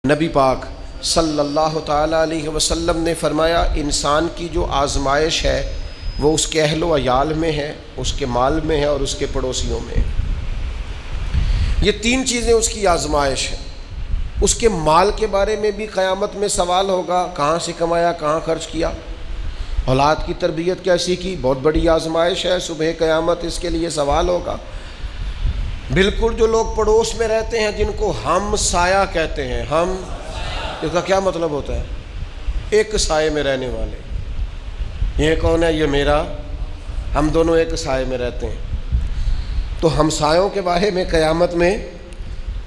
نبی پاک صلی اللہ تعالیٰ علیہ وسلم نے فرمایا انسان کی جو آزمائش ہے وہ اس کے اہل و عیال میں ہے، اس کے مال میں ہے اور اس کے پڑوسیوں میں ہے۔ یہ تین چیزیں اس کی آزمائش ہیں۔ اس کے مال کے بارے میں بھی قیامت میں سوال ہوگا، کہاں سے کمایا، کہاں خرچ کیا، اولاد کی تربیت کیسی کی، بہت بڑی آزمائش ہے، صبح قیامت اس کے لیے سوال ہوگا۔ بالکل جو لوگ پڑوس میں رہتے ہیں جن کو ہم سایہ کہتے ہیں، ہم اس کا کیا مطلب ہوتا ہے؟ ایک سائے میں رہنے والے۔ یہ کون ہے؟ یہ میرا، ہم دونوں ایک سائے میں رہتے ہیں۔ تو ہمسایوں کے بارے میں قیامت میں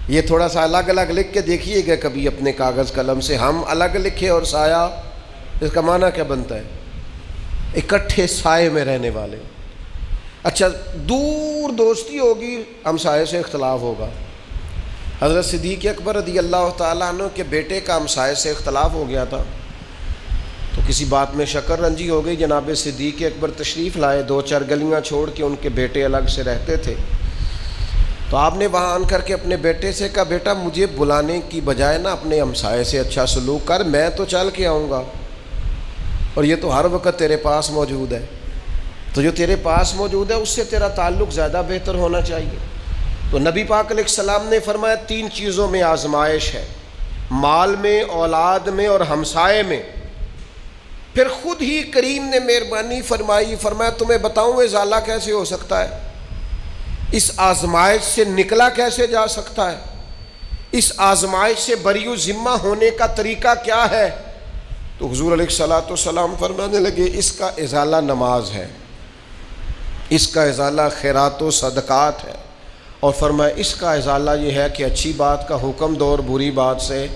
یہ تھوڑا سا الگ الگ لکھ کے دیکھیے گا کبھی اپنے کاغذ قلم سے، ہم الگ لکھے اور سایہ، اس کا معنی کیا بنتا ہے؟ اکٹھے سائے میں رہنے والے۔ اچھا، دور دوستی ہوگی، ہمسائے سے اختلاف ہوگا۔ حضرت صدیق اکبر رضی اللہ تعالیٰ عنہ کے بیٹے کا ہمسائے سے اختلاف ہو گیا تھا، تو کسی بات میں شکر رنجی ہو گئی، جناب صدیق اکبر تشریف لائے، دو چار گلیاں چھوڑ کے ان کے بیٹے الگ سے رہتے تھے۔ تو آپ نے وہاں آن کر کے اپنے بیٹے سے کہا بیٹا مجھے بلانے کی بجائے نا اپنے ہمسائے سے اچھا سلوک کر، میں تو چل کے آؤں گا اور یہ تو ہر وقت تیرے پاس موجود ہے، تو جو تیرے پاس موجود ہے اس سے تیرا تعلق زیادہ بہتر ہونا چاہیے۔ تو نبی پاک علیہ السلام نے فرمایا تین چیزوں میں آزمائش ہے، مال میں، اولاد میں اور ہمسائے میں۔ پھر خود ہی کریم نے مہربانی فرمائی، فرمایا تمہیں بتاؤں ازالہ کیسے ہو سکتا ہے، اس آزمائش سے نکلا کیسے جا سکتا ہے، اس آزمائش سے بری و ذمہ ہونے کا طریقہ کیا ہے؟ تو حضور علیہ الصلوۃ والسلام فرمانے لگے اس کا ازالہ نماز ہے، اس کا ازالہ خیرات و صدقات ہے، اور فرمایا اس کا ازالہ یہ ہے کہ اچھی بات کا حکم دو اور بری بات سے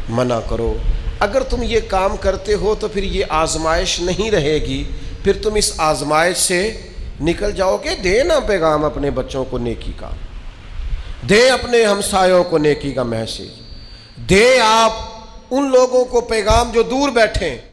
منع کرو۔ اگر تم یہ کام کرتے ہو تو پھر یہ آزمائش نہیں رہے گی، پھر تم اس آزمائش سے نکل جاؤ گے۔ دے نا پیغام اپنے بچوں کو نیکی کا، دے اپنے ہمسایوں کو نیکی کا میسج، دے آپ ان لوگوں کو پیغام جو دور بیٹھیں۔